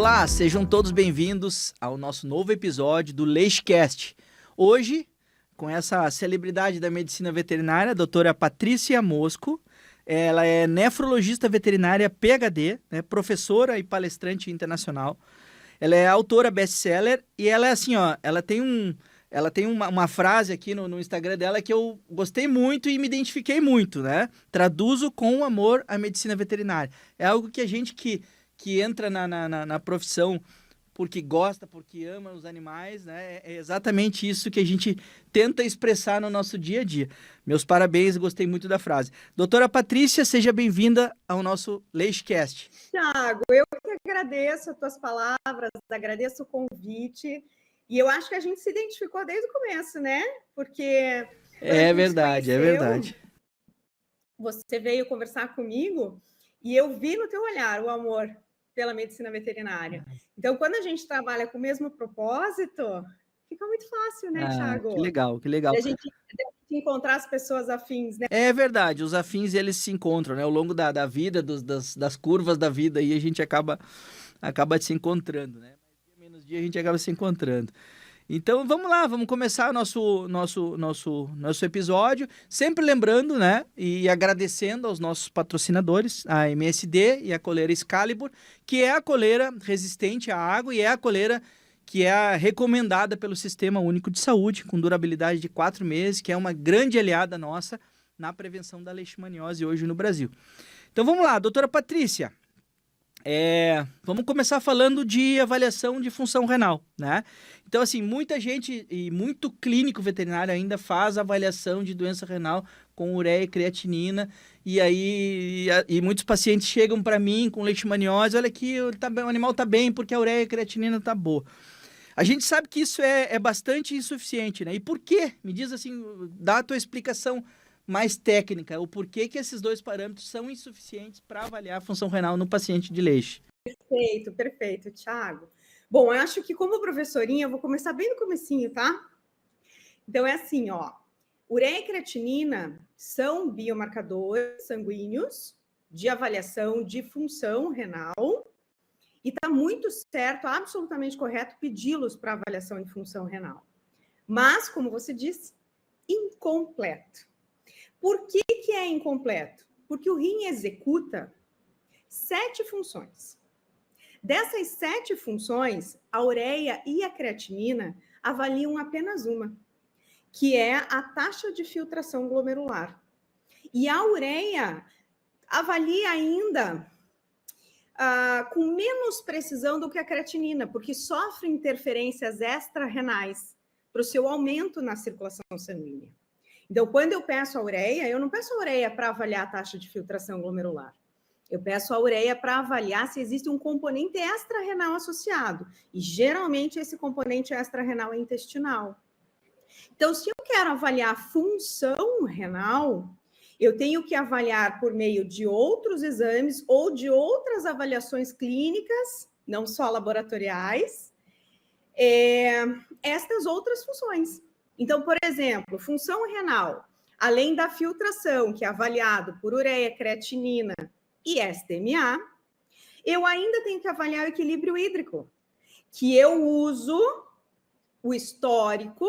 Olá, sejam todos bem-vindos ao nosso novo episódio do LeixCast. Hoje, com essa celebridade da medicina veterinária, a doutora Patrícia Mosco. Ela é nefrologista veterinária PhD, né, professora e palestrante internacional. Ela é autora best-seller e ela é assim, ó, ela tem uma frase aqui no Instagram dela que eu gostei muito e me identifiquei muito, né? Traduzo com amor a medicina veterinária. É algo que a gente que entra na profissão porque gosta, porque ama os animais, né? É exatamente isso que a gente tenta expressar no nosso dia a dia. Meus parabéns, gostei muito da frase. Doutora Patrícia, seja bem-vinda ao nosso LeixCast. Thiago, eu que agradeço as tuas palavras, agradeço o convite. E eu acho que a gente se identificou desde o começo, né? Porque... É verdade. Você veio conversar comigo e eu vi no teu olhar o amor pela medicina veterinária. Então, quando a gente trabalha com o mesmo propósito, fica muito fácil, né, Thiago? Que legal. A gente encontrar as pessoas afins, né? É verdade, os afins eles se encontram, né? Ao longo da vida, das curvas da vida, aí a gente acaba se encontrando, né? Mais dia menos dia a gente acaba se encontrando. Então vamos lá, vamos começar o nosso episódio, sempre lembrando, né, e agradecendo aos nossos patrocinadores, a MSD e a coleira Excalibur, que é a coleira resistente à água e é a coleira que é a recomendada pelo Sistema Único de Saúde, com durabilidade de 4 meses, que é uma grande aliada nossa na prevenção da leishmaniose hoje no Brasil. Então vamos lá, doutora Patrícia. Vamos começar falando de avaliação de função renal, né? Então, assim, muita gente e muito clínico veterinário ainda faz avaliação de doença renal com ureia e creatinina, e aí muitos pacientes chegam para mim com leishmaniose, olha aqui, o animal está bem porque a ureia e a creatinina está boa. A gente sabe que isso é bastante insuficiente, né? E por quê? Me diz assim, dá a tua explicação mais técnica, o porquê que esses dois parâmetros são insuficientes para avaliar a função renal no paciente de leixe. Perfeito, Thiago. Bom, eu acho que como professorinha, eu vou começar bem no comecinho, tá? Então, é assim, ó, ureia e creatinina são biomarcadores sanguíneos de avaliação de função renal e tá muito certo, absolutamente correto, pedi-los para avaliação de função renal. Mas, como você disse, incompleto. Por que é incompleto? Porque o rim executa 7 funções. Dessas 7 funções, a ureia e a creatinina avaliam apenas uma, que é a taxa de filtração glomerular. E a ureia avalia ainda com menos precisão do que a creatinina, porque sofre interferências extra-renais para o seu aumento na circulação sanguínea. Então, quando eu peço a ureia, eu não peço a ureia para avaliar a taxa de filtração glomerular. Eu peço a ureia para avaliar se existe um componente extra-renal associado. E, geralmente, esse componente extra-renal é intestinal. Então, se eu quero avaliar função renal, eu tenho que avaliar por meio de outros exames ou de outras avaliações clínicas, não só laboratoriais, estas outras funções. Então, por exemplo, função renal, além da filtração, que é avaliado por ureia, creatinina e STMA, eu ainda tenho que avaliar o equilíbrio hídrico, que eu uso o histórico,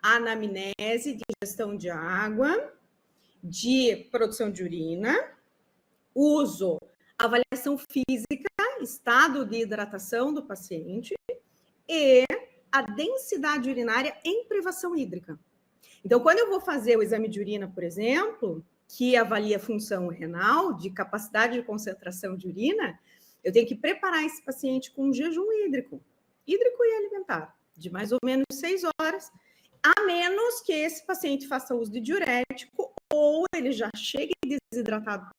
a anamnese de ingestão de água, de produção de urina, uso avaliação física, estado de hidratação do paciente e a densidade urinária em privação hídrica. Então, quando eu vou fazer o exame de urina, por exemplo, que avalia a função renal, de capacidade de concentração de urina, eu tenho que preparar esse paciente com um jejum hídrico e alimentar, de mais ou menos 6 horas, a menos que esse paciente faça uso de diurético ou ele já chegue desidratado.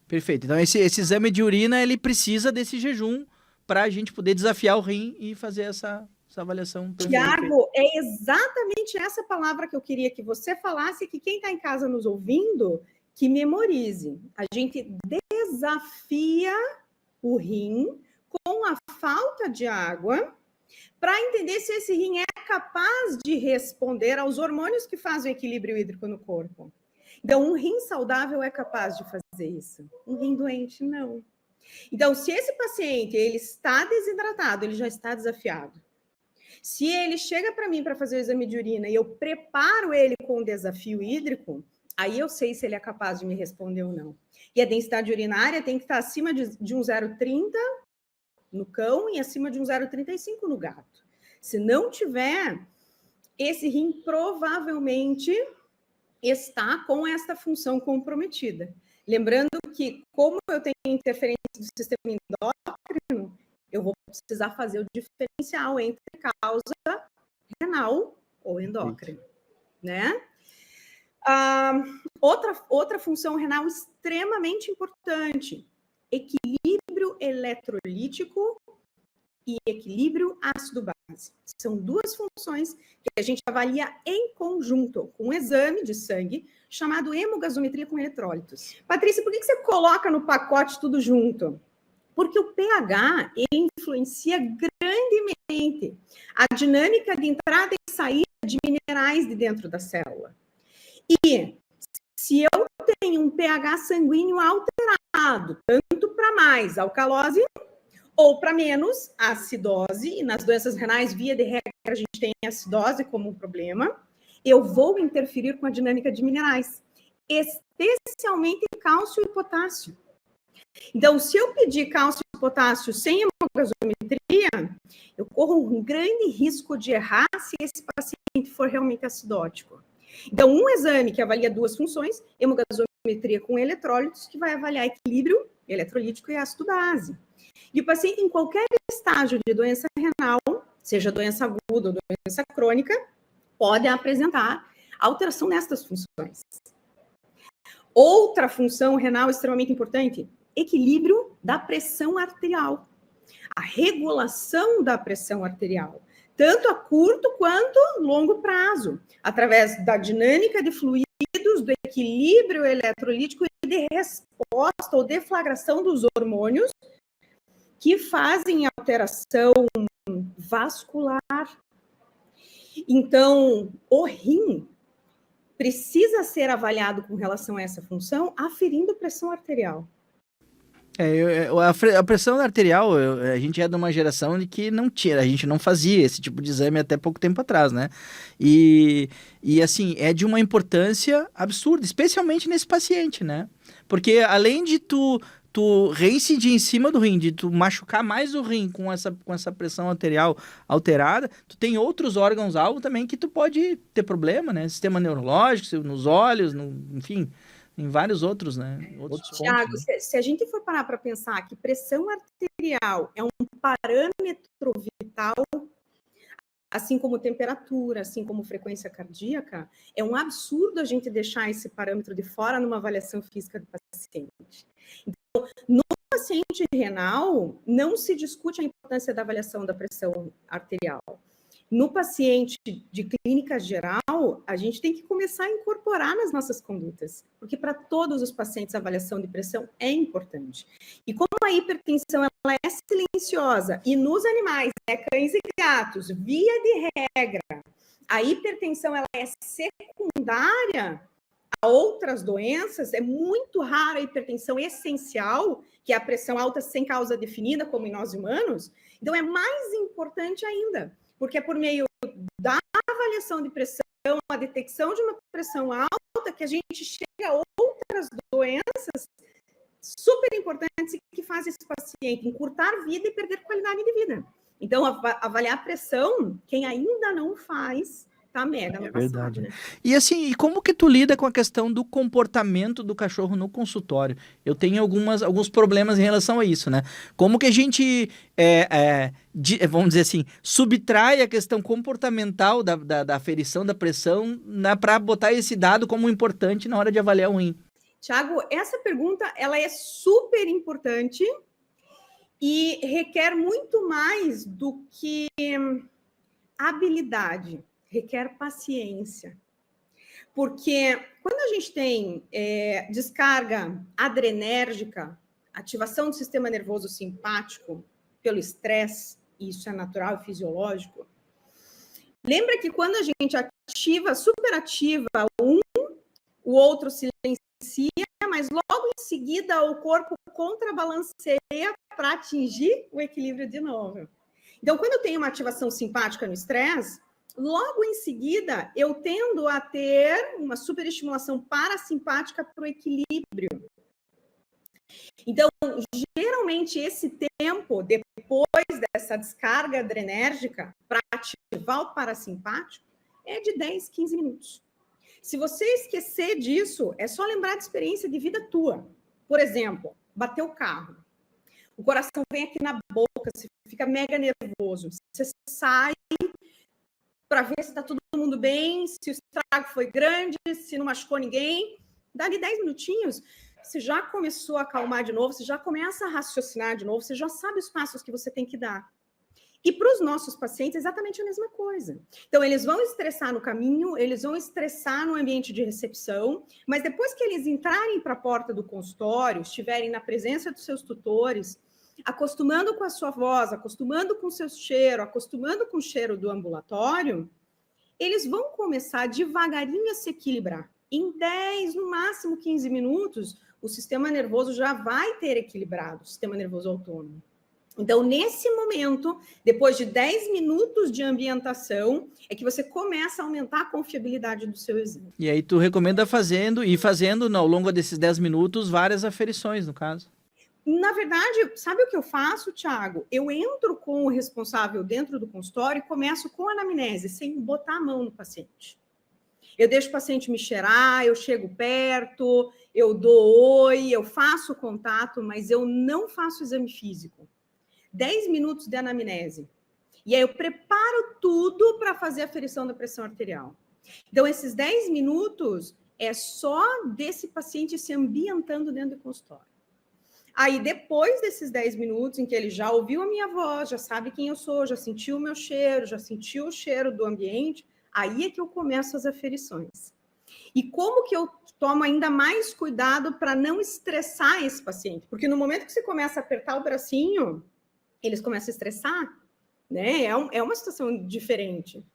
Perfeito. Então, esse exame de urina, ele precisa desse jejum para a gente poder desafiar o rim e fazer essa avaliação. Tiago, é exatamente essa palavra que eu queria que você falasse, que quem está em casa nos ouvindo, que memorize. A gente desafia o rim com a falta de água para entender se esse rim é capaz de responder aos hormônios que fazem o equilíbrio hídrico no corpo. Então, um rim saudável é capaz de fazer isso. Um rim doente, não. Então, se esse paciente ele está desidratado, ele já está desafiado. Se ele chega para mim para fazer o exame de urina e eu preparo ele com um desafio hídrico, aí eu sei se ele é capaz de me responder ou não. E a densidade urinária tem que estar acima de um 0,30 no cão e acima de um 0,35 no gato. Se não tiver, esse rim provavelmente está com esta função comprometida. Lembrando que, como eu tenho interferência do sistema endócrino, eu vou precisar fazer o diferencial entre causa renal ou endócrina, né? Outra função renal extremamente importante, equilíbrio eletrolítico e equilíbrio ácido-base. São duas funções que a gente avalia em conjunto com um exame de sangue chamado hemogasometria com eletrólitos. Patrícia, por que você coloca no pacote tudo junto? Porque o pH ele influencia grandemente a dinâmica de entrada e saída de minerais de dentro da célula. E se eu tenho um pH sanguíneo alterado, tanto para mais alcalose ou para menos acidose, e nas doenças renais, via de regra, a gente tem acidose como um problema, eu vou interferir com a dinâmica de minerais, especialmente cálcio e potássio. Então, se eu pedir cálcio e potássio sem hemogasometria, eu corro um grande risco de errar se esse paciente for realmente acidótico. Então, um exame que avalia duas funções, hemogasometria com eletrólitos, que vai avaliar equilíbrio eletrolítico e ácido-base. E o paciente, em qualquer estágio de doença renal, seja doença aguda ou doença crônica, pode apresentar alteração nestas funções. Outra função renal extremamente importante, equilíbrio da pressão arterial. A regulação da pressão arterial, tanto a curto quanto longo prazo, através da dinâmica de fluidos, do equilíbrio eletrolítico e de resposta ou deflagração dos hormônios que fazem alteração vascular. Então, o rim precisa ser avaliado com relação a essa função, aferindo pressão arterial. A pressão arterial, a gente é de uma geração de que não tinha, a gente não fazia esse tipo de exame até pouco tempo atrás, né? E assim, é de uma importância absurda, especialmente nesse paciente, né? Porque além de tu reincidir em cima do rim, de tu machucar mais o rim com essa pressão arterial alterada, tu tem outros órgãos-alvo também que tu pode ter problema, né? Sistema neurológico, nos olhos, enfim, em vários outros, né? Tiago, né? Se a gente for parar para pensar que pressão arterial é um parâmetro vital, assim como temperatura, assim como frequência cardíaca, é um absurdo a gente deixar esse parâmetro de fora numa avaliação física do paciente. Então, no paciente renal, não se discute a importância da avaliação da pressão arterial. No paciente de clínica geral, a gente tem que começar a incorporar nas nossas condutas, porque para todos os pacientes a avaliação de pressão é importante. E como a hipertensão ela é silenciosa, e nos animais, cães e gatos, via de regra, a hipertensão ela é secundária a outras doenças, é muito rara a hipertensão essencial, que é a pressão alta sem causa definida, como em nós humanos, então é mais importante ainda, porque é por meio da avaliação de pressão, a detecção de uma pressão alta, que a gente chega a outras doenças super importantes que fazem esse paciente encurtar vida e perder qualidade de vida. Então, avaliar a pressão, quem ainda não faz, tá mega no passado, verdade. né? E assim, e como que tu lida com a questão do comportamento do cachorro no consultório? Eu tenho alguns problemas em relação a isso, né? Como que a gente, vamos dizer assim, subtrai a questão comportamental da aferição da pressão para botar esse dado como importante na hora de avaliar o rim? Tiago, essa pergunta ela é super importante e requer muito mais do que habilidade. Requer paciência. Porque quando a gente tem descarga adrenérgica, ativação do sistema nervoso simpático pelo estresse, e isso é natural e fisiológico, lembra que quando a gente ativa, superativa um, o outro silencia, mas logo em seguida o corpo contrabalanceia para atingir o equilíbrio de novo. Então, quando eu tenho uma ativação simpática no estresse, logo em seguida eu tendo a ter uma superestimulação parasimpática para o equilíbrio. Então, geralmente esse tempo, depois dessa descarga adrenérgica, para ativar o parasimpático, é de 10, 15 minutos. Se você esquecer disso, é só lembrar de experiência de vida tua. Por exemplo, bateu o carro. O coração vem aqui na boca, você fica mega nervoso. Você sai para ver se está todo mundo bem, se o estrago foi grande, se não machucou ninguém. Dali 10 minutinhos, você já começou a acalmar de novo, você já começa a raciocinar de novo, você já sabe os passos que você tem que dar. E para os nossos pacientes, é exatamente a mesma coisa. Então, eles vão estressar no caminho, eles vão estressar no ambiente de recepção, mas depois que eles entrarem para a porta do consultório, estiverem na presença dos seus tutores, acostumando com a sua voz, acostumando com o seu cheiro, acostumando com o cheiro do ambulatório, eles vão começar devagarinho a se equilibrar. Em 10, no máximo 15 minutos, o sistema nervoso já vai ter equilibrado, o sistema nervoso autônomo. Então, nesse momento, depois de 10 minutos de ambientação, é que você começa a aumentar a confiabilidade do seu exame. E aí tu recomenda fazendo ao longo desses 10 minutos, várias aferições, no caso. Na verdade, sabe o que eu faço, Thiago? Eu entro com o responsável dentro do consultório e começo com a anamnese, sem botar a mão no paciente. Eu deixo o paciente me cheirar, eu chego perto, eu dou oi, eu faço contato, mas eu não faço exame físico. 10 minutos de anamnese. E aí eu preparo tudo para fazer a aferição da pressão arterial. Então, esses 10 minutos é só desse paciente se ambientando dentro do consultório. Aí, depois desses 10 minutos, em que ele já ouviu a minha voz, já sabe quem eu sou, já sentiu o meu cheiro, já sentiu o cheiro do ambiente, aí é que eu começo as aferições. E como que eu tomo ainda mais cuidado para não estressar esse paciente? Porque no momento que você começa a apertar o bracinho, eles começam a estressar, né? É uma situação diferente.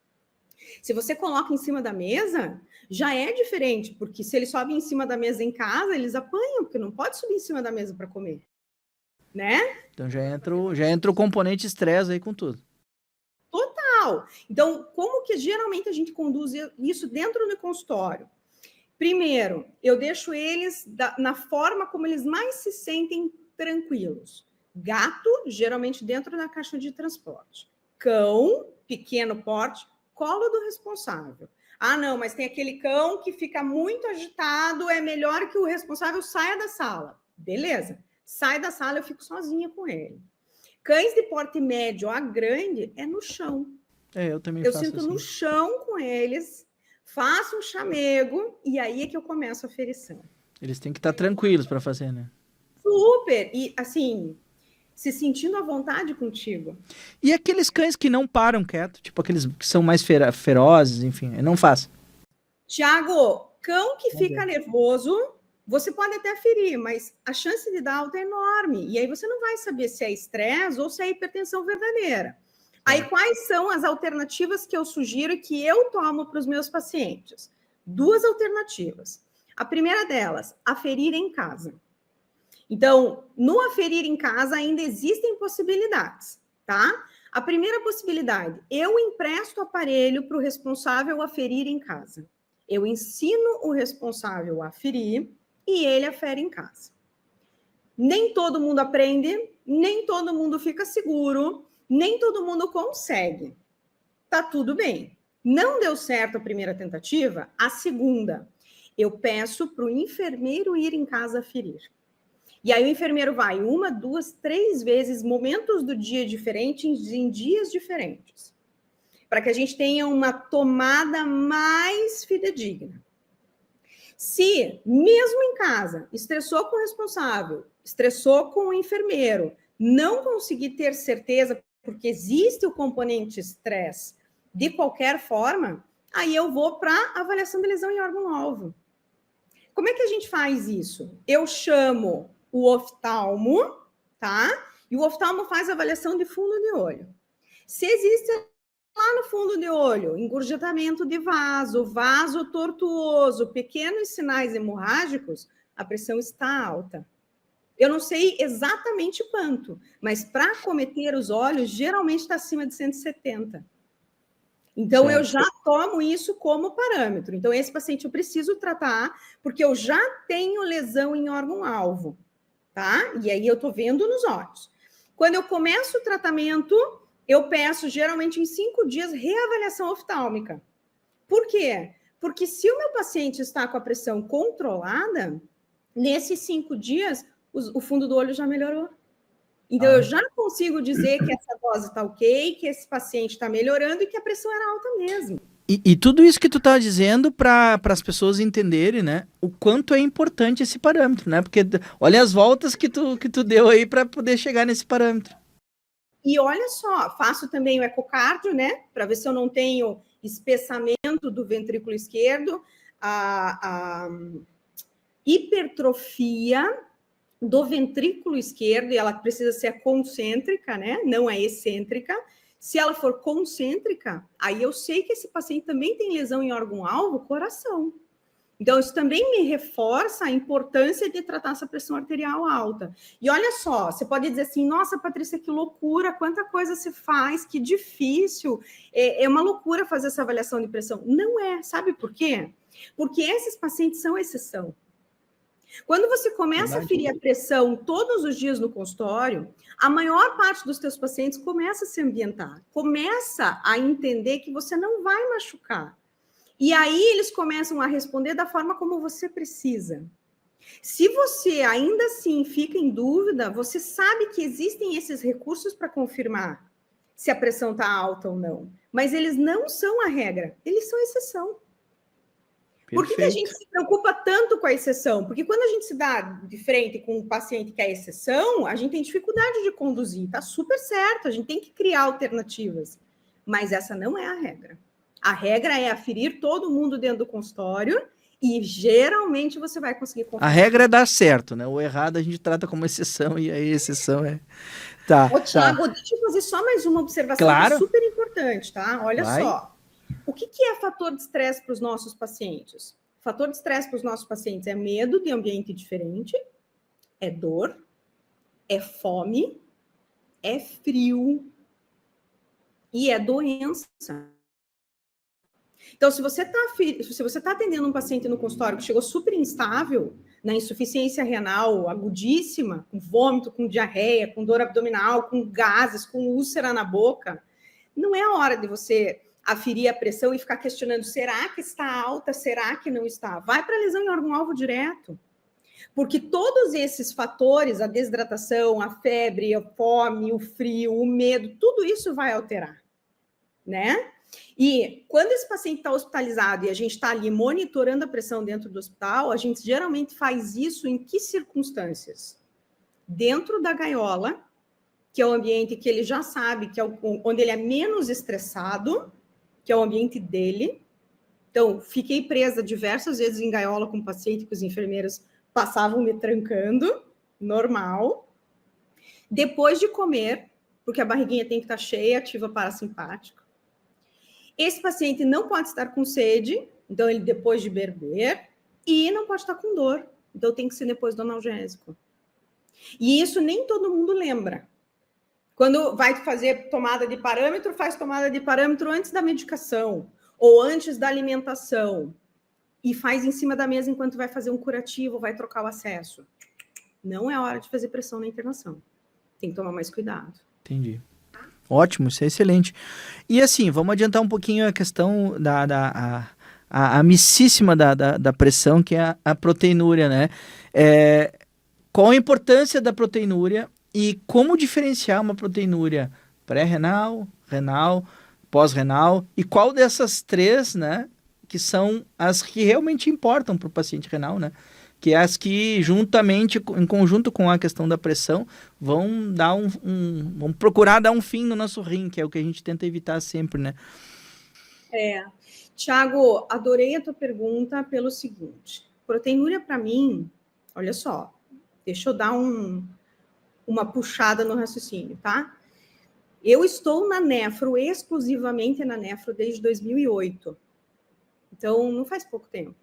Se você coloca em cima da mesa, já é diferente, porque se eles sobem em cima da mesa em casa, eles apanham, porque não pode subir em cima da mesa para comer, né? Então já entra o componente estresse aí com tudo. Total. Então, como que geralmente a gente conduz isso dentro do consultório? Primeiro, eu deixo eles na forma como eles mais se sentem tranquilos. Gato, geralmente dentro da caixa de transporte. Cão, pequeno porte, colo do responsável. Ah, não, mas tem aquele cão que fica muito agitado, é melhor que o responsável saia da sala. Beleza, sai da sala, eu fico sozinha com ele. Cães de porte médio a grande é no chão. Eu também faço assim. Eu sinto no chão com eles, faço um chamego e aí é que eu começo a aferição. Eles têm que estar tranquilos para fazer, né? Super! E assim, se sentindo à vontade contigo. E aqueles cães que não param quieto, tipo aqueles que são mais ferozes, enfim, não faz. Tiago, cão que fica nervoso, você pode até ferir, mas a chance de dar alta é enorme. E aí você não vai saber se é estresse ou se é hipertensão verdadeira. Aí quais são as alternativas que eu sugiro e que eu tomo para os meus pacientes? 2 alternativas. A primeira delas, aferir em casa. Então, no aferir em casa ainda existem possibilidades, tá? A primeira possibilidade, eu empresto o aparelho para o responsável aferir em casa. Eu ensino o responsável a aferir e ele afere em casa. Nem todo mundo aprende, nem todo mundo fica seguro, nem todo mundo consegue. Tá tudo bem. Não deu certo a primeira tentativa, a segunda, eu peço para o enfermeiro ir em casa aferir. E aí o enfermeiro vai 1, 2, 3 vezes, momentos do dia diferentes, em dias diferentes, para que a gente tenha uma tomada mais fidedigna. Se, mesmo em casa, estressou com o responsável, estressou com o enfermeiro, não conseguir ter certeza, porque existe o componente estresse de qualquer forma, aí eu vou para avaliação de lesão em órgão-alvo. Como é que a gente faz isso? Eu chamo o oftalmo, tá? E o oftalmo faz a avaliação de fundo de olho. Se existe lá no fundo de olho engurgitamento de vaso, vaso tortuoso, pequenos sinais hemorrágicos, a pressão está alta. Eu não sei exatamente quanto, mas para acometer os olhos, geralmente está acima de 170. Então, certo. Eu já tomo isso como parâmetro. Então, esse paciente eu preciso tratar, porque eu já tenho lesão em órgão-alvo, tá? E aí eu estou vendo nos olhos. Quando eu começo o tratamento, eu peço, geralmente, em 5 dias, reavaliação oftálmica. Por quê? Porque se o meu paciente está com a pressão controlada, nesses 5 dias, o fundo do olho já melhorou. Então, eu já consigo dizer que essa dose está ok, que esse paciente está melhorando e que a pressão era alta mesmo. E tudo isso que tu está dizendo para as pessoas entenderem, né, o quanto é importante esse parâmetro, né? Porque olha as voltas que tu deu aí para poder chegar nesse parâmetro. E olha só, faço também o ecocardio, né? Para ver se eu não tenho espessamento do ventrículo esquerdo, a hipertrofia do ventrículo esquerdo, e ela precisa ser concêntrica, né? Não é excêntrica. Se ela for concêntrica, aí eu sei que esse paciente também tem lesão em órgão-alvo, coração. Então, isso também me reforça a importância de tratar essa pressão arterial alta. E olha só, você pode dizer assim, nossa, Patrícia, que loucura, quanta coisa se faz, que difícil. É uma loucura fazer essa avaliação de pressão. Não é, sabe por quê? Porque esses pacientes são exceção. Quando você começa a ferir a pressão todos os dias no consultório, a maior parte dos teus pacientes começa a se ambientar, começa a entender que você não vai machucar. E aí eles começam a responder da forma como você precisa. Se você ainda assim fica em dúvida, você sabe que existem esses recursos para confirmar se a pressão está alta ou não. Mas eles não são a regra, eles são exceção. Por que a gente se preocupa tanto com a exceção? Porque quando a gente se dá de frente com um paciente que é exceção, a gente tem dificuldade de conduzir. Está super certo, a gente tem que criar alternativas. Mas essa não é a regra. A regra é aferir todo mundo dentro do consultório e geralmente você vai conseguir confirmar. A regra é dar certo, né? O errado a gente trata como exceção e aí a exceção é... Tá, Ô, Thiago, deixa eu fazer só mais uma observação claro. Que é super importante, tá? Olha só. O que é fator de estresse para os nossos pacientes? Fator de estresse para os nossos pacientes é medo de ambiente diferente, é dor, é fome, é frio e é doença. Então, se você está atendendo um paciente no consultório que chegou super instável, na insuficiência renal agudíssima, com vômito, com diarreia, com dor abdominal, com gases, com úlcera na boca, não é a hora de você aferir a pressão e ficar questionando, será que está alta, será que não está? Vai para a lesão em órgão-alvo direto. Porque todos esses fatores, a desidratação, a febre, a fome, o frio, o medo, tudo isso vai alterar, né? E quando esse paciente está hospitalizado e a gente está ali monitorando a pressão dentro do hospital, a gente geralmente faz isso em que circunstâncias? Dentro da gaiola, que é o ambiente que ele já sabe, que é onde ele é menos estressado, que é o ambiente dele. Então, fiquei presa diversas vezes em gaiola com paciente que os enfermeiros passavam me trancando, normal. Depois de comer, porque a barriguinha tem que estar cheia, ativa parasimpático. Esse paciente não pode estar com sede, então ele depois de beber, e não pode estar com dor, então tem que ser depois do analgésico. E isso nem todo mundo lembra. Quando vai fazer tomada de parâmetro, faz tomada de parâmetro antes da medicação ou antes da alimentação e faz em cima da mesa enquanto vai fazer um curativo, vai trocar o acesso. Não é hora de fazer pressão na internação. Tem que tomar mais cuidado. Entendi. Ótimo, isso é excelente. E assim, vamos adiantar um pouquinho a questão da amicíssima da pressão, que é a proteinúria, né? Qual a importância da proteinúria e como diferenciar uma proteinúria pré-renal, renal, pós-renal, e qual dessas três, né, que são as que realmente importam para o paciente renal, né? Que é as que, juntamente, em conjunto com a questão da pressão, vão dar vão procurar dar um fim no nosso rim, que é o que a gente tenta evitar sempre, né? Thiago, adorei a tua pergunta pelo seguinte. Proteinúria, para mim, olha só, deixa eu dar uma puxada no raciocínio, tá? Eu estou na nefro, exclusivamente na nefro, desde 2008. Então, não faz pouco tempo.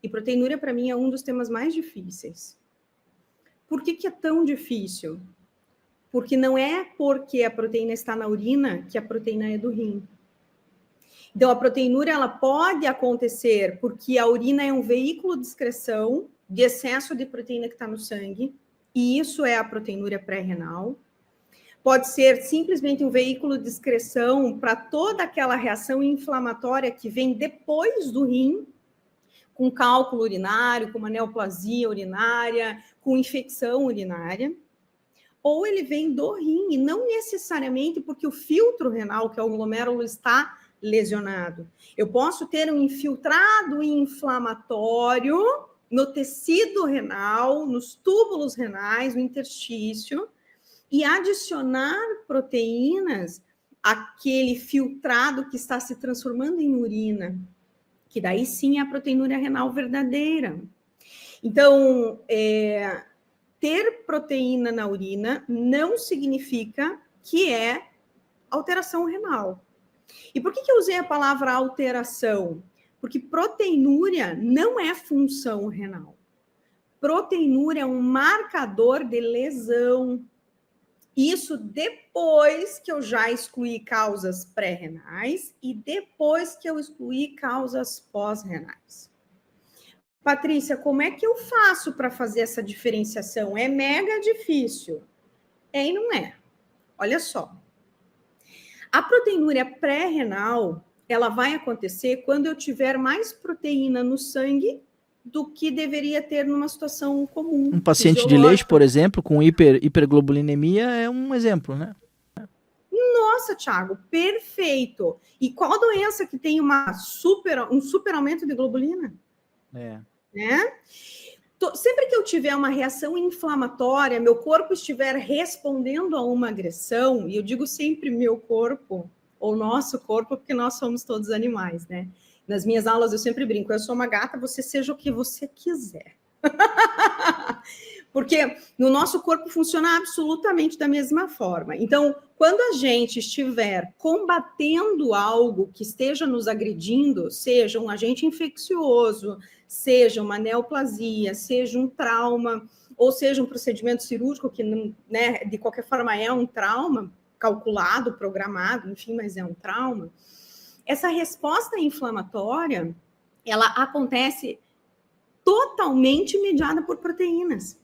E proteinúria, para mim, é um dos temas mais difíceis. Por que é tão difícil? Porque não é porque a proteína está na urina que a proteína é do rim. Então, a proteinúria ela pode acontecer porque a urina é um veículo de excreção de excesso de proteína que está no sangue, e isso é a proteinúria pré-renal. Pode ser simplesmente um veículo de excreção para toda aquela reação inflamatória que vem depois do rim, com cálculo urinário, com uma neoplasia urinária, com infecção urinária. Ou ele vem do rim, e não necessariamente porque o filtro renal, que é o glomérulo, está lesionado. Eu posso ter um infiltrado inflamatório no tecido renal, nos túbulos renais, no interstício, e adicionar proteínas àquele filtrado que está se transformando em urina, que daí sim é a proteinúria renal verdadeira. Então, ter proteína na urina não significa que é alteração renal. E por que eu usei a palavra alteração? Porque proteinúria não é função renal. Proteinúria é um marcador de lesão. Isso depois que eu já excluí causas pré-renais e depois que eu excluí causas pós-renais. Patrícia, como é que eu faço para fazer essa diferenciação? É mega difícil. É e não é. Olha só. A proteinúria pré-renal, ela vai acontecer quando eu tiver mais proteína no sangue do que deveria ter numa situação comum. Um paciente de leite, por exemplo, com hiperglobulinemia é um exemplo, né? Nossa, Thiago, perfeito. E qual doença que tem um super aumento de globulina? Né? Sempre que eu tiver uma reação inflamatória, meu corpo estiver respondendo a uma agressão, e eu digo sempre meu corpo, ou nosso corpo, porque nós somos todos animais, né? Nas minhas aulas eu sempre brinco, eu sou uma gata, você seja o que você quiser. Porque no nosso corpo funciona absolutamente da mesma forma. Então, quando a gente estiver combatendo algo que esteja nos agredindo, seja um agente infeccioso, seja uma neoplasia, seja um trauma, ou seja um procedimento cirúrgico que, né, de qualquer forma é um trauma, calculado, programado, enfim, mas é um trauma, essa resposta inflamatória, ela acontece totalmente mediada por proteínas.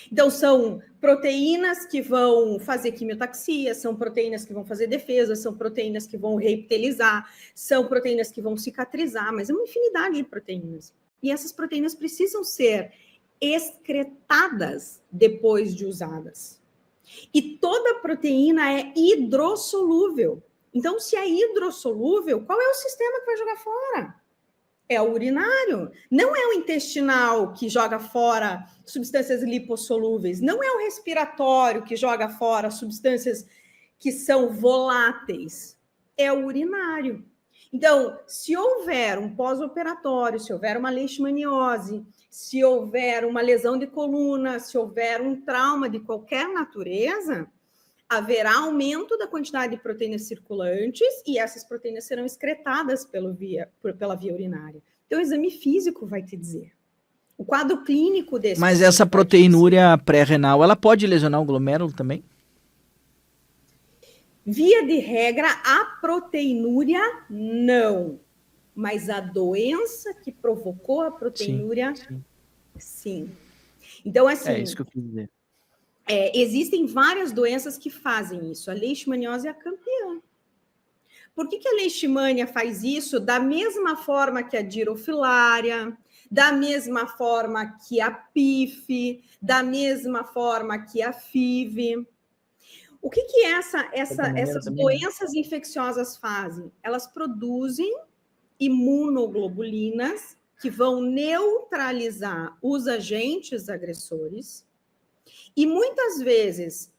Então, são proteínas que vão fazer quimiotaxia, são proteínas que vão fazer defesa, são proteínas que vão reepitelizar, são proteínas que vão cicatrizar, mas é uma infinidade de proteínas. E essas proteínas precisam ser excretadas depois de usadas. E toda proteína é hidrossolúvel. Então, se é hidrossolúvel, qual é o sistema que vai jogar fora? É o urinário. Não é o intestinal que joga fora substâncias lipossolúveis. Não é o respiratório que joga fora substâncias que são voláteis. É o urinário. Então, se houver um pós-operatório, se houver uma leishmaniose, se houver uma lesão de coluna, se houver um trauma de qualquer natureza, haverá aumento da quantidade de proteínas circulantes e essas proteínas serão excretadas pela via urinária. Então, o exame físico vai te dizer. O quadro clínico desse... Mas essa proteinúria pré-renal, ela pode lesionar o glomérulo também? Via de regra, a proteinúria, não. Mas a doença que provocou a proteinúria, sim. Então, assim... É isso que eu quis dizer. Existem várias doenças que fazem isso. A leishmaniose é a campeã. Por que a leishmania faz isso? Da mesma forma que a dirofilária, da mesma forma que a PIF, da mesma forma que a FIV. O que essas doenças infecciosas fazem? Elas produzem imunoglobulinas que vão neutralizar os agentes agressores. E muitas vezes,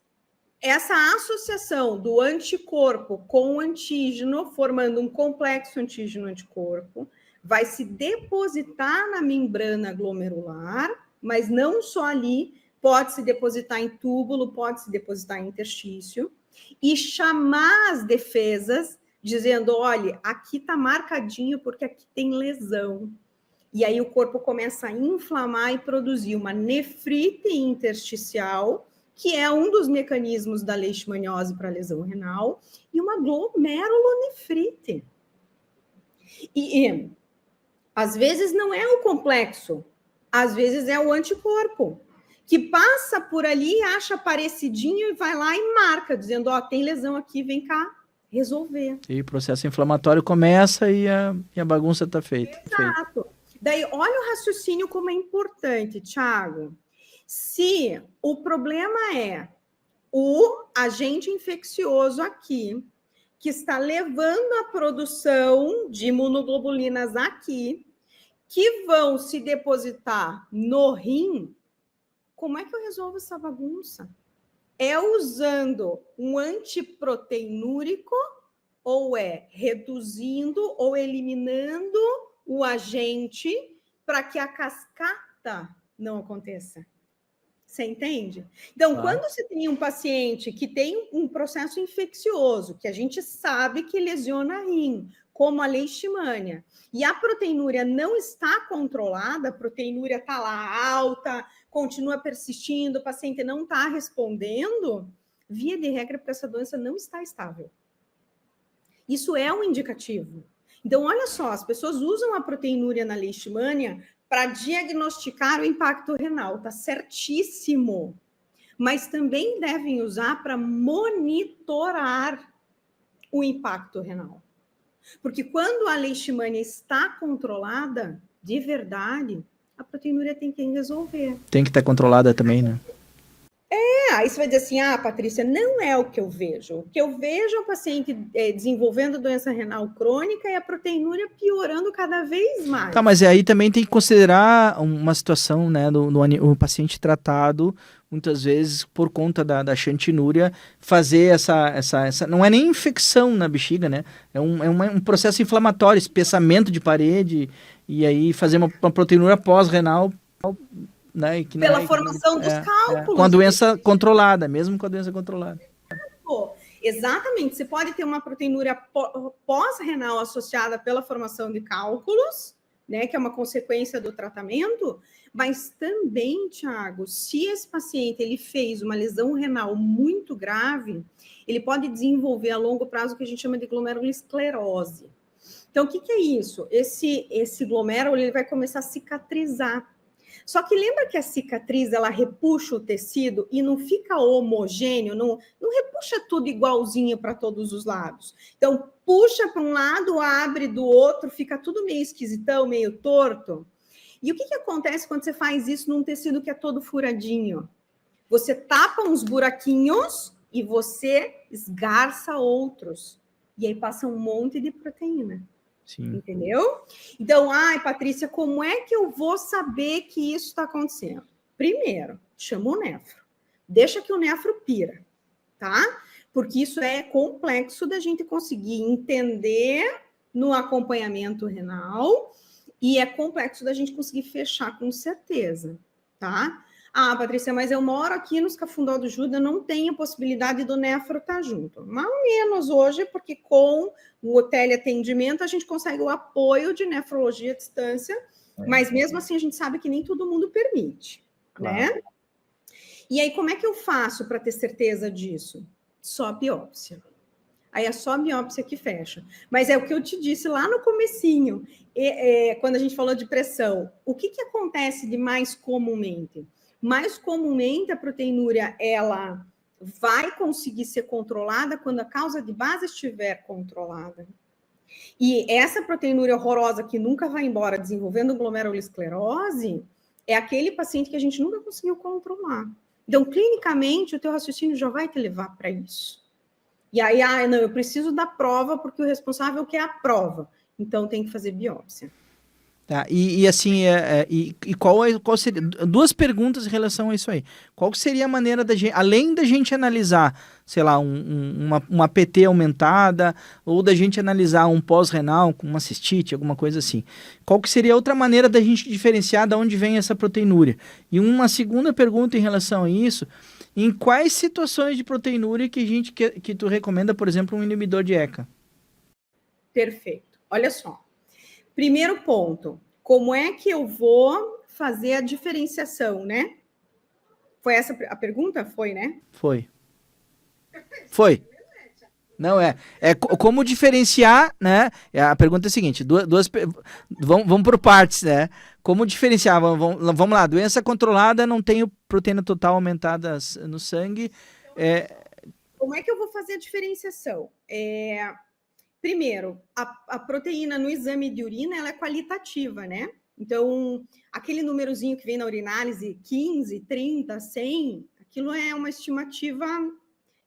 essa associação do anticorpo com o antígeno, formando um complexo antígeno-anticorpo, vai se depositar na membrana glomerular, mas não só ali, pode se depositar em túbulo, pode se depositar em interstício, e chamar as defesas, dizendo, olha, aqui está marcadinho porque aqui tem lesão. E aí o corpo começa a inflamar e produzir uma nefrite intersticial, que é um dos mecanismos da leishmaniose para lesão renal, e uma glomerulonefrite. E às vezes não é o complexo, às vezes é o anticorpo, que passa por ali, acha parecidinho e vai lá e marca, dizendo, ó, tem lesão aqui, vem cá resolver. E o processo inflamatório começa e a bagunça está feita. Exato. Daí, olha o raciocínio como é importante, Thiago. Se o problema é o agente infeccioso aqui, que está levando a produção de imunoglobulinas aqui, que vão se depositar no rim, como é que eu resolvo essa bagunça? É usando um antiproteinúrico ou é reduzindo ou eliminando o agente para que a cascata não aconteça? Você entende? Então, quando você tem um paciente que tem um processo infeccioso, que a gente sabe que lesiona rim, como a leishmania, e a proteinúria não está controlada, a proteinúria está lá alta, continua persistindo, o paciente não está respondendo, via de regra, porque essa doença não está estável. Isso é um indicativo. Então, olha só, as pessoas usam a proteinúria na leishmania para diagnosticar o impacto renal, tá certíssimo. Mas também devem usar para monitorar o impacto renal. Porque quando a leishmania está controlada, de verdade, a proteinúria tem que resolver. Tem que estar controlada também, né? Aí você vai dizer assim, Patrícia, não é o que eu vejo. O que eu vejo é o paciente desenvolvendo doença renal crônica e a proteinúria piorando cada vez mais. Tá, mas aí também tem que considerar uma situação, né, do paciente tratado, muitas vezes, por conta da xantinúria, fazer essa... Não é nem infecção na bexiga, né? É um processo inflamatório, espessamento de parede, e aí fazer uma proteinúria pós-renal... Né, que pela formação dos cálculos. Com a doença controlada, mesmo com a doença controlada. Exatamente, você pode ter uma proteinúria pós-renal associada pela formação de cálculos, né, que é uma consequência do tratamento, mas também, Thiago, se esse paciente ele fez uma lesão renal muito grave, ele pode desenvolver a longo prazo o que a gente chama de glomerulosclerose. Então, o que é isso? Esse glomérulo ele vai começar a cicatrizar. Só que lembra que a cicatriz, ela repuxa o tecido e não fica homogêneo, não repuxa tudo igualzinho para todos os lados. Então, puxa para um lado, abre do outro, fica tudo meio esquisitão, meio torto. E o que acontece quando você faz isso num tecido que é todo furadinho? Você tapa uns buraquinhos e você esgarça outros. E aí passa um monte de proteína. Sim. Entendeu? Então, Patrícia, como é que eu vou saber que isso está acontecendo? Primeiro, chama o nefro. Deixa que o nefro pira, tá? Porque isso é complexo da gente conseguir entender no acompanhamento renal e é complexo da gente conseguir fechar com certeza, tá? Patrícia, mas eu moro aqui nos Cafundó do Judas, não tenho possibilidade do nefro estar junto. Mais ou menos hoje, porque com o teleatendimento a gente consegue o apoio de nefrologia à distância, mas mesmo assim a gente sabe que nem todo mundo permite, né? E aí, como é que eu faço para ter certeza disso? Só biópsia. Aí é só a biópsia que fecha. Mas é o que eu te disse lá no comecinho, quando a gente falou de pressão. O que acontece de mais comumente? Mais comumente, a proteinúria, ela vai conseguir ser controlada quando a causa de base estiver controlada. E essa proteinúria horrorosa que nunca vai embora desenvolvendo glomerulosclerose é aquele paciente que a gente nunca conseguiu controlar. Então, clinicamente, o teu raciocínio já vai te levar para isso. E aí, não, eu preciso da prova porque o responsável quer a prova. Então, tem que fazer biópsia. Tá, assim, qual seria... Duas perguntas em relação a isso aí. Qual seria a maneira da gente, além da gente analisar, sei lá, uma PT aumentada, ou da gente analisar um pós-renal com uma cistite, alguma coisa assim. Qual que seria outra maneira da gente diferenciar de onde vem essa proteinúria? E uma segunda pergunta em relação a isso, em quais situações de proteinúria que tu recomenda, por exemplo, um inibidor de ECA? Perfeito. Olha só. Primeiro ponto, como é que eu vou fazer a diferenciação, né? Foi essa a pergunta? Foi, né? Foi. Não é. Como diferenciar, né? A pergunta é a seguinte: vamos por partes, né? Como diferenciar? Vamos lá. Doença controlada, não tenho proteína total aumentada no sangue. Como é que eu vou fazer a diferenciação? Primeiro, a proteína no exame de urina ela é qualitativa, né? Então, aquele númerozinho que vem na urinálise, 15, 30, 100, aquilo é uma estimativa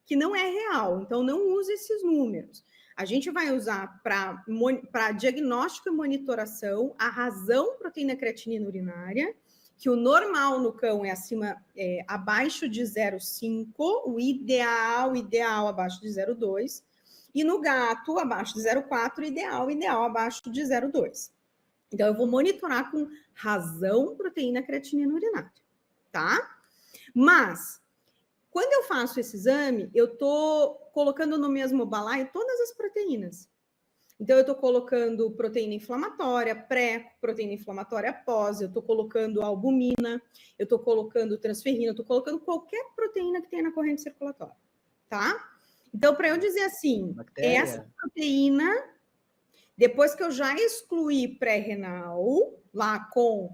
que não é real. Então, não use esses números. A gente vai usar para diagnóstico e monitoração a razão proteína creatinina urinária, que o normal no cão é abaixo de 0,5, o ideal abaixo de 0,2, e no gato abaixo de 0,4, ideal abaixo de 0,2. Então, eu vou monitorar com razão proteína creatinina urinária, tá? Mas, quando eu faço esse exame, eu estou colocando no mesmo balaio todas as proteínas. Então, eu estou colocando proteína inflamatória pré, proteína inflamatória pós, eu estou colocando albumina, eu estou colocando transferrina, eu estou colocando qualquer proteína que tenha na corrente circulatória, tá? Então, para eu dizer assim, Bactéria. essa proteína, depois que eu já excluí pré-renal, lá com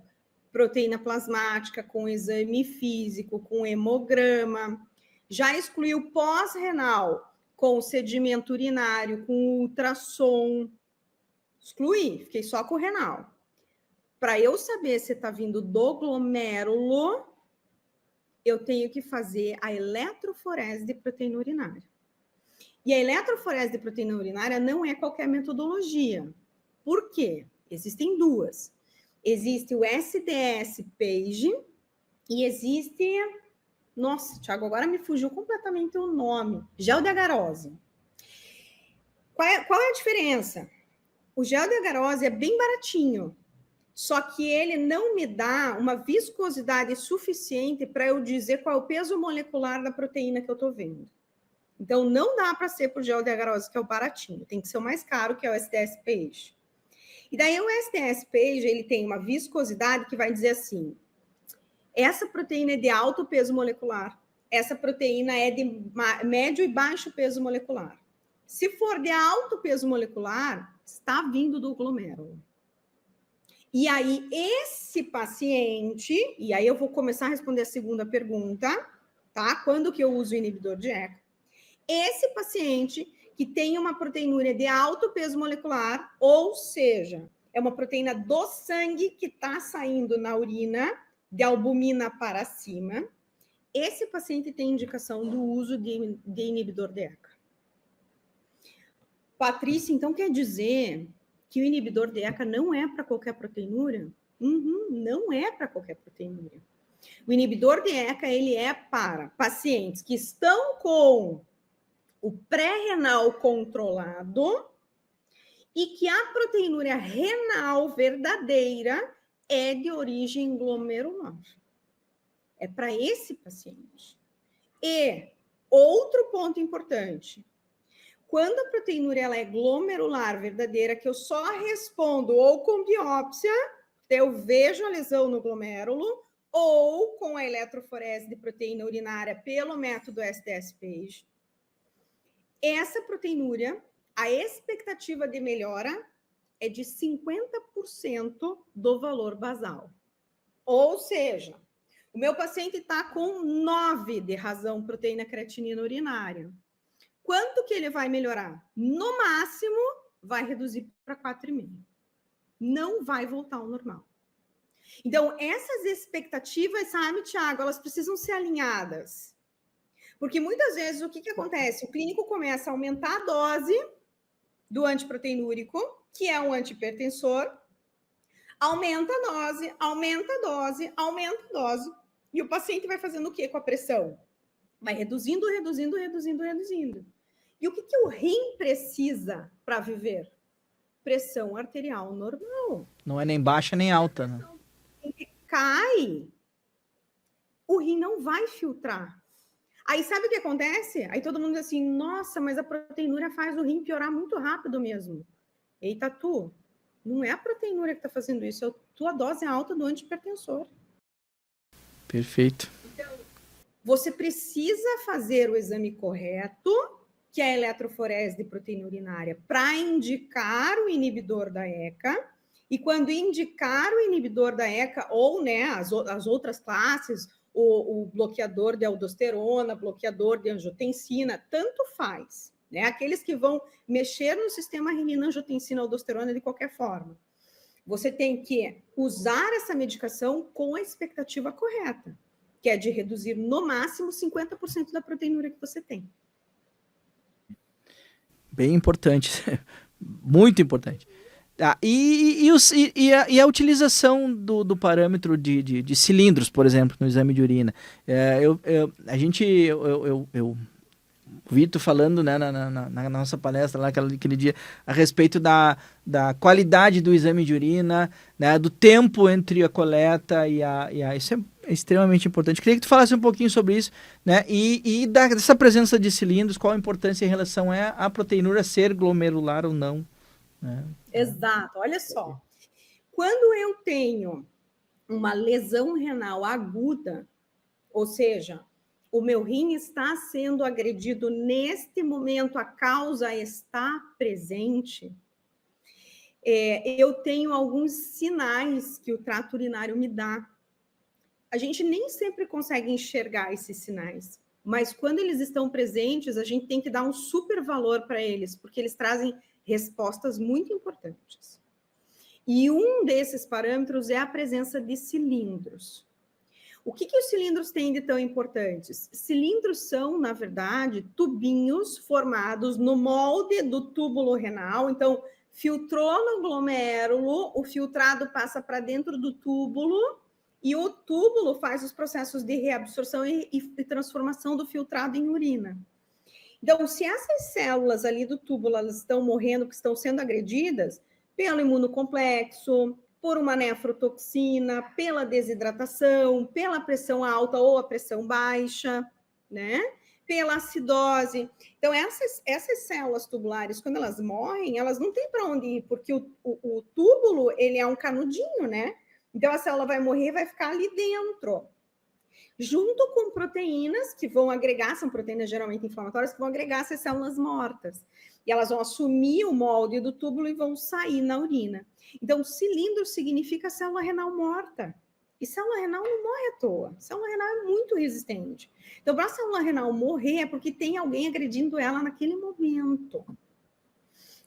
proteína plasmática, com exame físico, com hemograma, já excluí o pós-renal, com sedimento urinário, com ultrassom, excluí, fiquei só com o renal. Para eu saber se está vindo do glomérulo, eu tenho que fazer a eletroforese de proteína urinária. E a eletroforese de proteína urinária não é qualquer metodologia. Por quê? Existem duas. Existe o SDS-PAGE e existe... Nossa, Thiago, agora me fugiu completamente o nome. Gel de agarose. Qual é a diferença? O gel de agarose é bem baratinho, só que ele não me dá uma viscosidade suficiente para eu dizer qual é o peso molecular da proteína que eu estou vendo. Então, não dá para ser por gel de agarose, que é o baratinho. Tem que ser o mais caro, que é o SDS-PAGE. E daí, o SDS-PAGE, ele tem uma viscosidade que vai dizer assim, essa proteína é de alto peso molecular, essa proteína é de médio e baixo peso molecular. Se for de alto peso molecular, está vindo do glomérulo. E aí, esse paciente, e aí eu vou começar a responder a segunda pergunta, tá? Quando que eu uso o inibidor de ECA? Esse paciente que tem uma proteinúria de alto peso molecular, ou seja, é uma proteína do sangue que está saindo na urina, de albumina para cima, esse paciente tem indicação do uso de inibidor de ECA. Patrícia, então quer dizer que o inibidor de ECA não é para qualquer proteinúria? Não é para qualquer proteinúria. O inibidor de ECA, ele é para pacientes que estão com o pré-renal controlado e que a proteinúria renal verdadeira é de origem glomerular. É para esse paciente. E outro ponto importante, quando a proteinúria ela é glomerular verdadeira, que eu só respondo ou com biópsia, eu vejo a lesão no glomérulo, ou com a eletroforese de proteína urinária pelo método SDS-PAGE, essa proteinúria, a expectativa de melhora é de 50% do valor basal. Ou seja, o meu paciente está com 9 de razão proteína creatinina urinária. Quanto que ele vai melhorar? No máximo, vai reduzir para 4,5. Não vai voltar ao normal. Então, essas expectativas, sabe, Thiago, elas precisam ser alinhadas. Porque muitas vezes, o que acontece? O clínico começa a aumentar a dose do antiproteinúrico, que é um antihipertensor, aumenta a dose, aumenta a dose, aumenta a dose, e o paciente vai fazendo o quê com a pressão? Vai reduzindo, reduzindo, reduzindo, reduzindo. E o que o rim precisa para viver? Pressão arterial normal. Não é nem baixa nem alta, né? Cai, o rim não vai filtrar. Aí sabe o que acontece? Aí todo mundo diz assim, nossa, mas a proteinúria faz o rim piorar muito rápido mesmo. Eita tu, Não é a proteinúria que está fazendo isso, é a tua dose alta do antihipertensor. Perfeito. Então, você precisa fazer o exame correto, que é a eletroforese de proteína urinária, para indicar o inibidor da ECA. E quando indicar o inibidor da ECA, ou né, as outras classes, o bloqueador de aldosterona, bloqueador de angiotensina, tanto faz. Né? Aqueles que vão mexer no sistema renina, angiotensina, aldosterona de qualquer forma. Você tem que usar essa medicação com a expectativa correta, que é de reduzir no máximo 50% da proteinúria que você tem. Bem importante, muito importante. E a utilização do parâmetro de cilindros, por exemplo, no exame de urina. Eu vi tu falando, né, na nossa palestra lá aquele dia a respeito da qualidade do exame de urina, né, do tempo entre a coleta isso é extremamente importante. Queria que tu falasse um pouquinho sobre isso, né, e dessa presença de cilindros, qual a importância em relação à proteinúria ser glomerular ou não. Né? Exato, olha só. Quando eu tenho uma lesão renal aguda, ou seja, o meu rim está sendo agredido neste momento, a causa está presente, eu tenho alguns sinais que o trato urinário me dá. A gente nem sempre consegue enxergar esses sinais, mas quando eles estão presentes, a gente tem que dar um super valor para eles, porque eles trazem respostas muito importantes. E um desses parâmetros é a presença de cilindros. O que os cilindros têm de tão importantes? Cilindros são, na verdade, tubinhos formados no molde do túbulo renal. Então, filtrou no glomérulo, o filtrado passa para dentro do túbulo e o túbulo faz os processos de reabsorção e transformação do filtrado em urina. Então, se essas células ali do túbulo elas estão morrendo, que estão sendo agredidas pelo imunocomplexo, por uma nefrotoxina, pela desidratação, pela pressão alta ou a pressão baixa, né? Pela acidose. Então, essas células tubulares, quando elas morrem, elas não têm para onde ir, porque o túbulo, ele é um canudinho, né? Então, a célula vai morrer e vai ficar ali dentro. Junto com proteínas que vão agregar, são proteínas geralmente inflamatórias, que vão agregar essas células mortas. E elas vão assumir o molde do túbulo e vão sair na urina. Então, cilindro significa célula renal morta. E célula renal não morre à toa. Célula renal é muito resistente. Então, para a célula renal morrer é porque tem alguém agredindo ela naquele momento.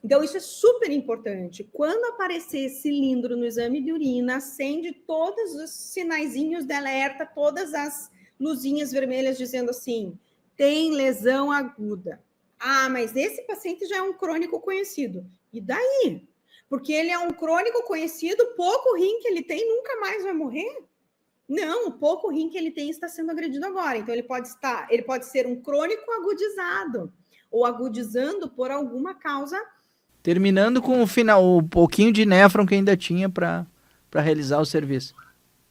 Então, isso é super importante. Quando aparecer cilindro no exame de urina, acende todos os sinaizinhos de alerta, todas as luzinhas vermelhas dizendo assim, tem lesão aguda. Ah, mas esse paciente já é um crônico conhecido. E daí? Porque ele é um crônico conhecido, pouco rim que ele tem nunca mais vai morrer? Não, o pouco rim que ele tem está sendo agredido agora. Então, ele pode ser um crônico agudizado, ou agudizando por alguma causa. Terminando com o pouquinho de néfron que ainda tinha para realizar o serviço.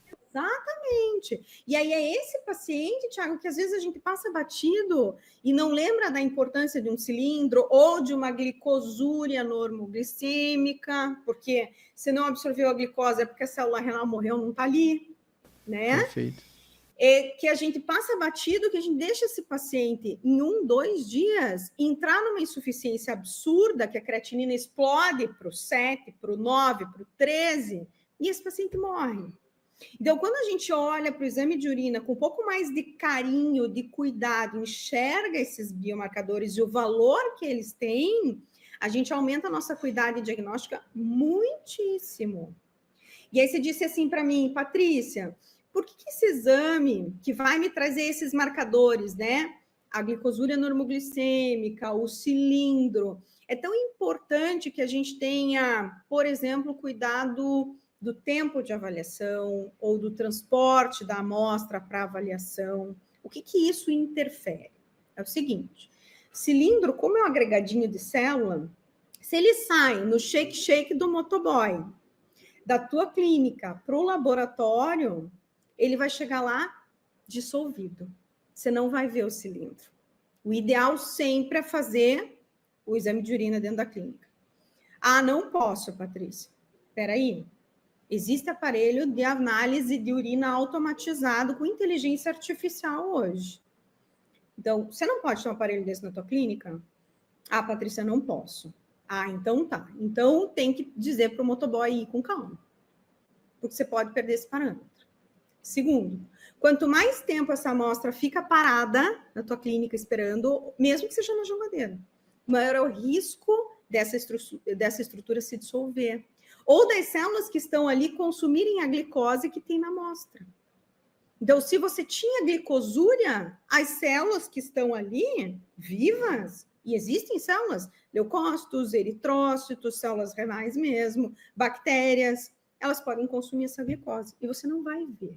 Exatamente. E aí é esse paciente, Thiago, que às vezes a gente passa batido e não lembra da importância de um cilindro ou de uma glicosúria normoglicêmica, porque se não absorveu a glicose é porque a célula renal morreu, não está ali, né? Perfeito. Que a gente passa batido, que a gente deixa esse paciente em 1, 2 dias entrar numa insuficiência absurda, que a creatinina explode para o 7, para o 9, para o 13, e esse paciente morre. Então, quando a gente olha para o exame de urina com um pouco mais de carinho, de cuidado, enxerga esses biomarcadores e o valor que eles têm, a gente aumenta a nossa cuidado diagnóstica muitíssimo. E aí você disse assim para mim, Patrícia, por que esse exame que vai me trazer esses marcadores, né? A glicosúria normoglicêmica, o cilindro, é tão importante que a gente tenha, por exemplo, cuidado do tempo de avaliação ou do transporte da amostra para avaliação. O que isso interfere? É o seguinte, cilindro, como é um agregadinho de célula, se ele sai no shake-shake do motoboy, da tua clínica para o laboratório, ele vai chegar lá dissolvido. Você não vai ver o cilindro. O ideal sempre é fazer o exame de urina dentro da clínica. Ah, não posso, Patrícia. Espera aí. Existe aparelho de análise de urina automatizado com inteligência artificial hoje. Então, você não pode ter um aparelho desse na tua clínica? Ah, Patrícia, não posso. Ah, então tá. Então tem que dizer para o motoboy ir com calma, porque você pode perder esse parâmetro. Segundo, quanto mais tempo essa amostra fica parada na tua clínica esperando, mesmo que seja na geladeira, maior é o risco dessa estrutura se dissolver. Ou das células que estão ali consumirem a glicose que tem na amostra. Então, se você tinha glicosúria, as células que estão ali, vivas, e existem células, leucócitos, eritrócitos, células renais mesmo, bactérias, elas podem consumir essa glicose e você não vai ver.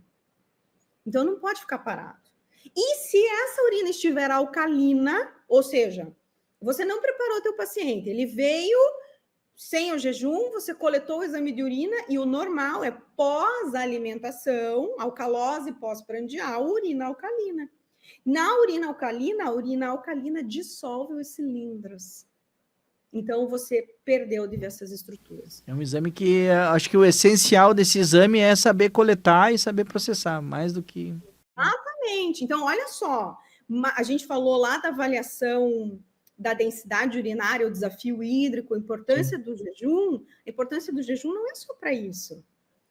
Então, não pode ficar parado. E se essa urina estiver alcalina, ou seja, você não preparou o teu paciente, ele veio sem o jejum, você coletou o exame de urina e o normal é pós-alimentação, alcalose pós-prandial, urina alcalina. Na urina alcalina, a urina alcalina dissolve os cilindros. Então, você perdeu diversas estruturas. É um exame que acho que o essencial desse exame é saber coletar e saber processar, mais do que... Exatamente. Então, olha só, a gente falou lá da avaliação da densidade urinária, o desafio hídrico, a importância do jejum. A importância do jejum não é só para isso.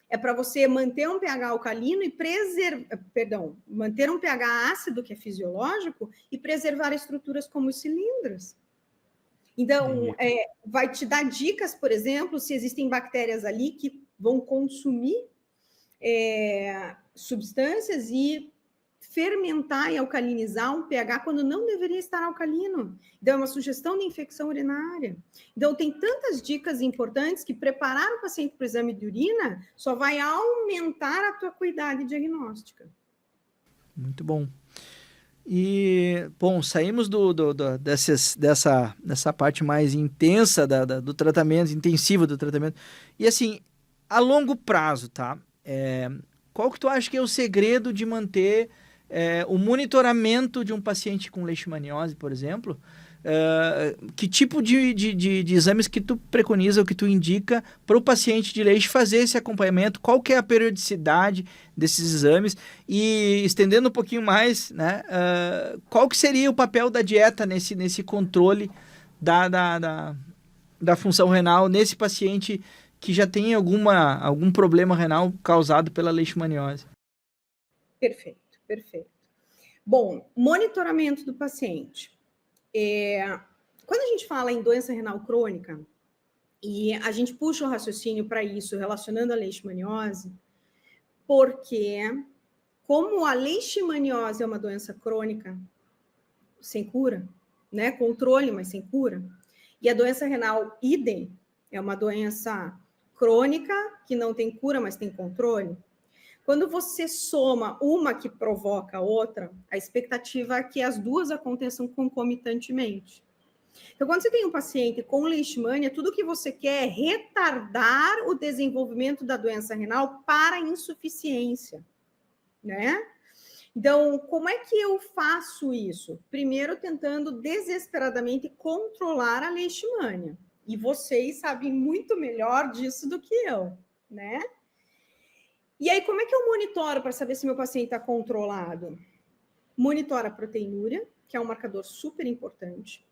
É para você manter um pH alcalino e manter um pH ácido, que é fisiológico, e preservar estruturas como os cilindros. Então, vai te dar dicas, por exemplo, se existem bactérias ali que vão consumir substâncias e fermentar e alcalinizar um pH quando não deveria estar alcalino. Então, é uma sugestão de infecção urinária. Então, tem tantas dicas importantes que preparar o paciente para o exame de urina só vai aumentar a tua acuidade diagnóstica. Muito bom. E, bom, saímos dessa parte mais intensa do tratamento, intensiva do tratamento. E, assim, a longo prazo, tá? Qual que tu acha que é o segredo de manter o monitoramento de um paciente com leishmaniose, por exemplo? Que tipo de exames que tu preconiza ou que tu indica para o paciente de leite fazer esse acompanhamento? Qual que é a periodicidade desses exames? E estendendo um pouquinho mais, né, qual que seria o papel da dieta nesse controle da função renal nesse paciente que já tem algum problema renal causado pela leishmaniose? Perfeito, perfeito. Bom, monitoramento do paciente. Quando a gente fala em doença renal crônica, e a gente puxa o raciocínio para isso, relacionando a leishmaniose, porque como a leishmaniose é uma doença crônica sem cura, né? Controle, mas sem cura, e a doença renal idem é uma doença crônica que não tem cura, mas tem controle. Quando você soma uma que provoca a outra, a expectativa é que as duas aconteçam concomitantemente. Então, quando você tem um paciente com leishmania, tudo que você quer é retardar o desenvolvimento da doença renal para insuficiência, né? Então, como é que eu faço isso? Primeiro, tentando desesperadamente controlar a leishmania. E vocês sabem muito melhor disso do que eu, né? E aí, como é que eu monitoro para saber se meu paciente está controlado? Monitora a proteinúria, que é um marcador super importante.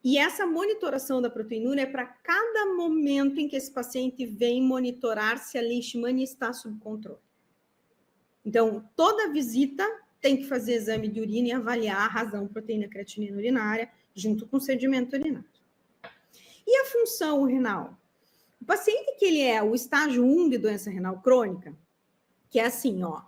E essa monitoração da proteinúria é para cada momento em que esse paciente vem monitorar se a leishmania está sob controle. Então, toda visita tem que fazer exame de urina e avaliar a razão proteína creatinina urinária junto com o sedimento urinário. E a função renal? O paciente que ele é o estágio 1 de doença renal crônica, que é assim, ó,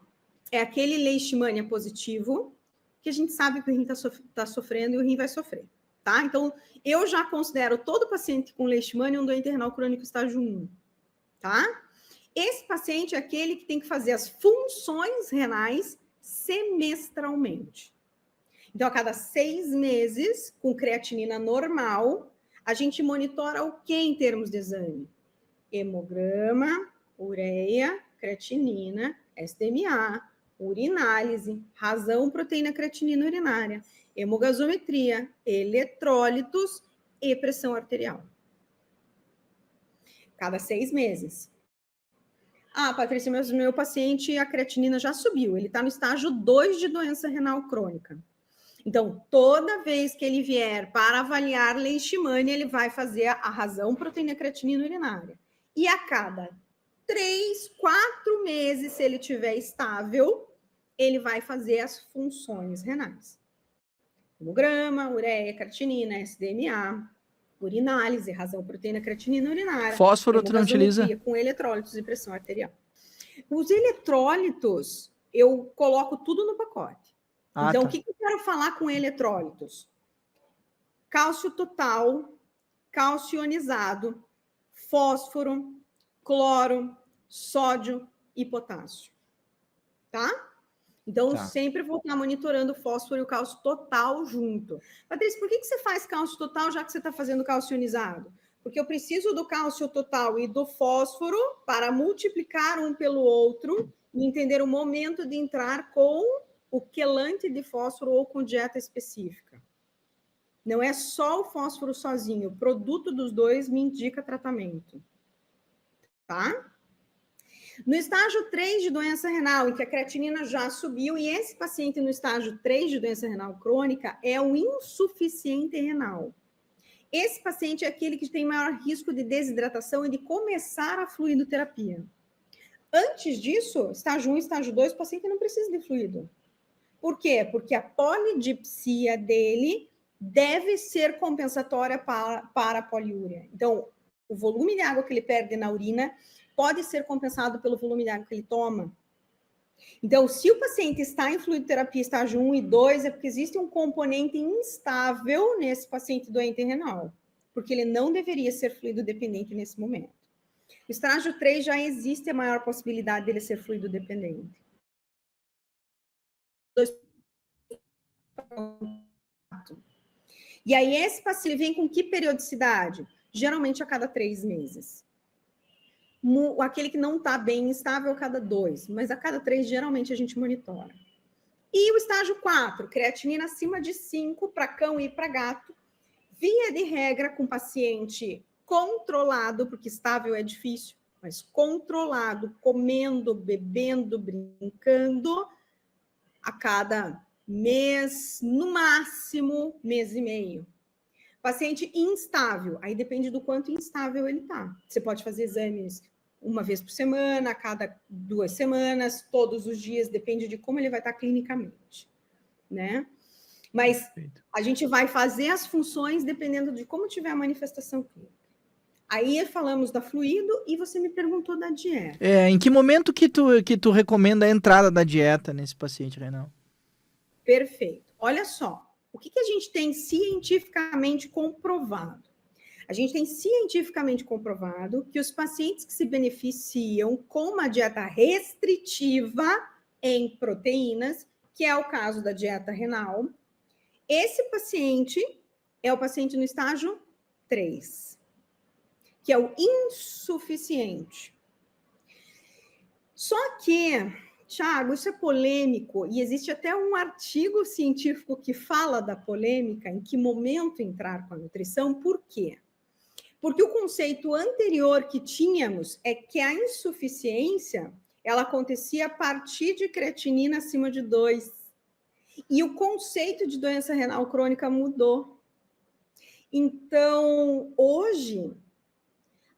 é aquele leishmania positivo, que a gente sabe que o rim está sofrendo e o rim vai sofrer, tá? Então, eu já considero todo paciente com leishmania um doente renal crônico estágio 1, tá? Esse paciente é aquele que tem que fazer as funções renais semestralmente. Então, a cada 6 meses, com creatinina normal, a gente monitora o que em termos de exame? Hemograma, ureia, creatinina, SDMA, urinálise, razão proteína creatinina urinária, hemogasometria, eletrólitos e pressão arterial. cada 6 meses. Ah, Patrícia, meu paciente, a creatinina já subiu, ele está no estágio 2 de doença renal crônica. Então, toda vez que ele vier para avaliar leishmania, ele vai fazer a razão proteína creatinina urinária. E a cada 3, 4 meses, se ele estiver estável, ele vai fazer as funções renais. Hemograma, ureia, creatinina, SDMA, urinálise, razão proteína creatinina urinária. Fósforo tu não utiliza? Com eletrólitos e pressão arterial. Os eletrólitos, eu coloco tudo no pacote. Então, tá. O que eu quero falar com eletrólitos? Cálcio total, cálcio ionizado, fósforo, cloro, sódio e potássio. Tá? Então, sempre vou estar monitorando o fósforo e o cálcio total junto. Patrícia, por que você faz cálcio total já que você está fazendo cálcio ionizado? Porque eu preciso do cálcio total e do fósforo para multiplicar um pelo outro e entender o momento de entrar com o quelante de fósforo ou com dieta específica. Não é só o fósforo sozinho, o produto dos dois me indica tratamento. Tá? No estágio 3 de doença renal, em que a creatinina já subiu, e esse paciente no estágio 3 de doença renal crônica é o insuficiente renal. Esse paciente é aquele que tem maior risco de desidratação e de começar a fluidoterapia. Antes disso, estágio 1 e estágio 2, o paciente não precisa de fluido. Por quê? Porque a polidipsia dele deve ser compensatória para a poliúria. Então, o volume de água que ele perde na urina pode ser compensado pelo volume de água que ele toma. Então, se o paciente está em fluidoterapia estágio 1 e 2, é porque existe um componente instável nesse paciente doente renal, porque ele não deveria ser fluido dependente nesse momento. No estágio 3 já existe a maior possibilidade dele ser fluido dependente. E aí, esse paciente vem com que periodicidade? Geralmente a cada 3 meses. Aquele que não está bem estável a cada 2, mas a cada 3 geralmente a gente monitora. E o estágio 4, creatinina acima de 5 para cão e para gato, via de regra com paciente controlado, porque estável é difícil, mas controlado, comendo, bebendo, brincando, a cada mês, no máximo, mês e meio. Paciente instável, aí depende do quanto instável ele está. Você pode fazer exames uma vez por semana, a cada 2 semanas, todos os dias, depende de como ele vai estar clinicamente, né? Mas a gente vai fazer as funções dependendo de como tiver a manifestação clínica. Aí falamos da fluido e você me perguntou da dieta. Em que momento que tu recomenda a entrada da dieta nesse paciente renal? Perfeito. Olha só, o que a gente tem cientificamente comprovado? A gente tem cientificamente comprovado que os pacientes que se beneficiam com uma dieta restritiva em proteínas, que é o caso da dieta renal, esse paciente é o paciente no estágio 3, que é o insuficiente. Só que, Thiago, isso é polêmico e existe até um artigo científico que fala da polêmica, em que momento entrar com a nutrição, por quê? Porque o conceito anterior que tínhamos é que a insuficiência, ela acontecia a partir de creatinina acima de 2. E o conceito de doença renal crônica mudou. Então, hoje,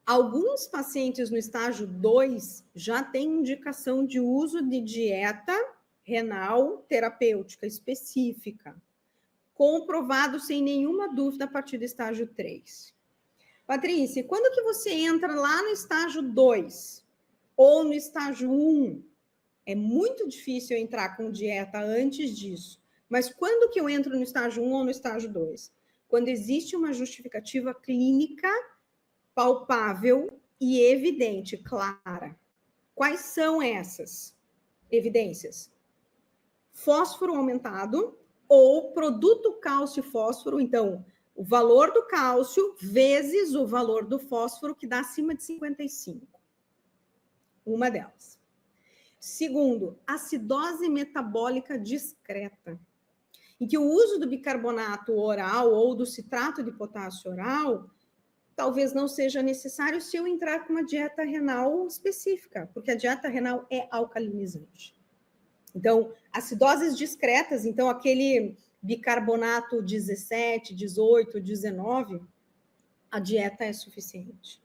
alguns pacientes no estágio 2 já têm indicação de uso de dieta renal terapêutica específica, comprovado sem nenhuma dúvida a partir do estágio 3. Patrícia, quando que você entra lá no estágio 2 ou no estágio 1? É muito difícil eu entrar com dieta antes disso. Mas quando que eu entro no estágio 1 ou no estágio 2? Quando existe uma justificativa clínica palpável e evidente, clara. Quais são essas evidências? Fósforo aumentado ou produto cálcio-fósforo, então, o valor do cálcio vezes o valor do fósforo, que dá acima de 55. Uma delas. Segundo, acidose metabólica discreta, em que o uso do bicarbonato oral ou do citrato de potássio oral talvez não seja necessário se eu entrar com uma dieta renal específica, porque a dieta renal é alcalinizante. Então, acidoses discretas, então aquele bicarbonato 17, 18, 19, a dieta é suficiente.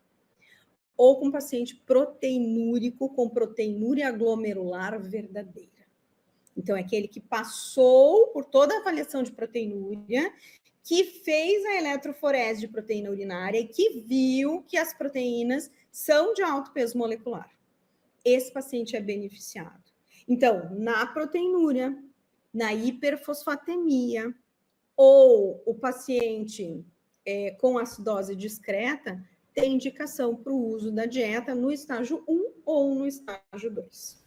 Ou com paciente proteinúrico, com proteinúria glomerular verdadeira. Então, é aquele que passou por toda a avaliação de proteinúria, que fez a eletroforese de proteína urinária e que viu que as proteínas são de alto peso molecular. Esse paciente é beneficiado. Então, na proteinúria, na hiperfosfatemia, ou o paciente com acidose discreta, tem indicação para o uso da dieta no estágio 1 ou no estágio 2.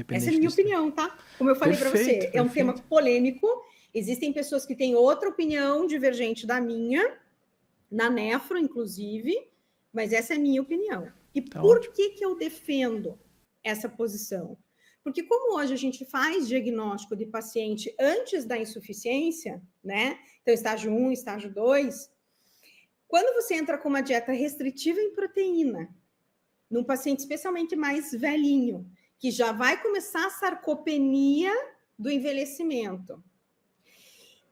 Essa é a minha opinião, tá? Como eu falei para você, é um tema polêmico. Existem pessoas que têm outra opinião divergente da minha, na nefro, inclusive, mas essa é a minha opinião. E por que eu defendo essa posição? Porque como hoje a gente faz diagnóstico de paciente antes da insuficiência, né? Então, estágio 1, estágio 2, quando você entra com uma dieta restritiva em proteína, num paciente especialmente mais velhinho, que já vai começar a sarcopenia do envelhecimento,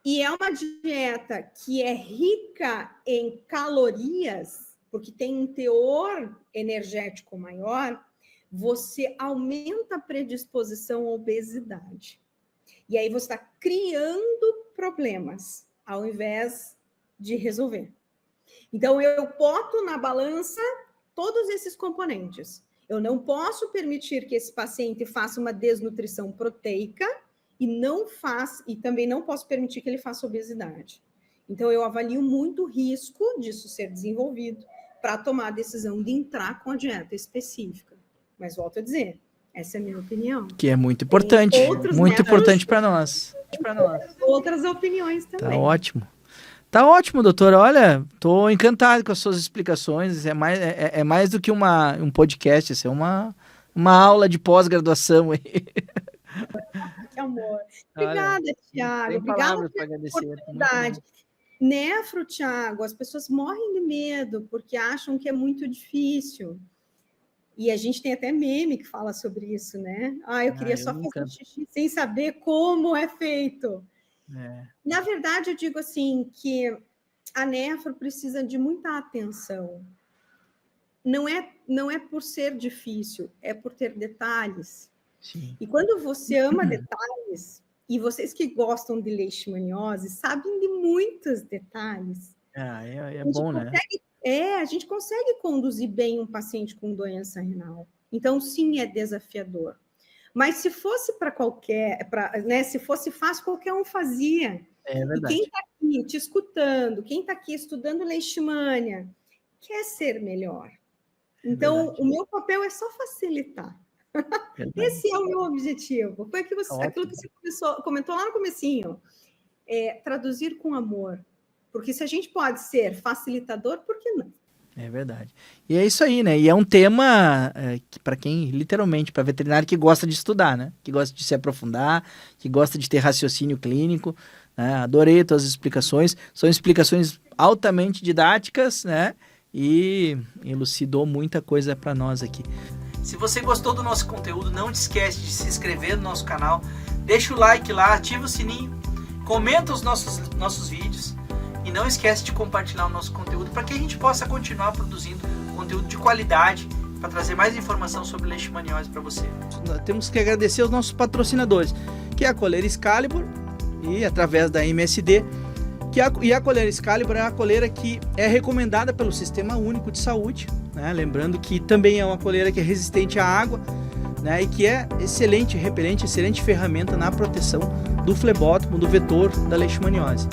e é uma dieta que é rica em calorias, porque tem um teor energético maior, você aumenta a predisposição à obesidade. E aí você está criando problemas, ao invés de resolver. Então, eu boto na balança todos esses componentes. Eu não posso permitir que esse paciente faça uma desnutrição proteica, e também não posso permitir que ele faça obesidade. Então, eu avalio muito o risco disso ser desenvolvido para tomar a decisão de entrar com a dieta específica. Mas volto a dizer, essa é a minha opinião. Que é muito importante, importante para nós. Outras opiniões também. Tá ótimo. Tá ótimo, doutora. Olha, tô encantado com as suas explicações. É mais do que um podcast, isso é uma aula de pós-graduação aí. Que amor. Obrigada, Thiago. Obrigada pela oportunidade. Nefro, Thiago, as pessoas morrem de medo porque acham que é muito difícil. E a gente tem até meme que fala sobre isso, né? Eu queria só fazer xixi sem saber como é feito. Na verdade, eu digo assim, que a nefro precisa de muita atenção. Não é por ser difícil, é por ter detalhes. Sim. E quando você ama detalhes, e vocês que gostam de leishmaniose sabem de muitos detalhes. É bom, né? A gente consegue conduzir bem um paciente com doença renal. Então, sim, é desafiador. Mas se fosse se fosse fácil, qualquer um fazia. É verdade. E quem está aqui te escutando, quem está aqui estudando leishmania, quer ser melhor. Então, o meu papel é só facilitar. Esse é o meu objetivo. Foi aquilo que você comentou lá no comecinho. Traduzir com amor. Porque se a gente pode ser facilitador, por que não? É verdade. E é isso aí, né? E é um tema para quem, literalmente, para veterinário que gosta de estudar, né? Que gosta de se aprofundar, que gosta de ter raciocínio clínico, né? Adorei tuas explicações. São explicações altamente didáticas, né? E elucidou muita coisa para nós aqui. Se você gostou do nosso conteúdo, não te esquece de se inscrever no nosso canal, deixa o like lá, ativa o sininho, comenta os nossos vídeos. E não esquece de compartilhar o nosso conteúdo para que a gente possa continuar produzindo conteúdo de qualidade para trazer mais informação sobre leishmaniose para você. Nós temos que agradecer aos nossos patrocinadores, que é a coleira Excalibur e através da MSD, e a coleira Excalibur é a coleira que é recomendada pelo Sistema Único de Saúde, né? Lembrando que também é uma coleira que é resistente à água, né? E que é excelente repelente, excelente ferramenta na proteção do flebótomo, do vetor da leishmaniose.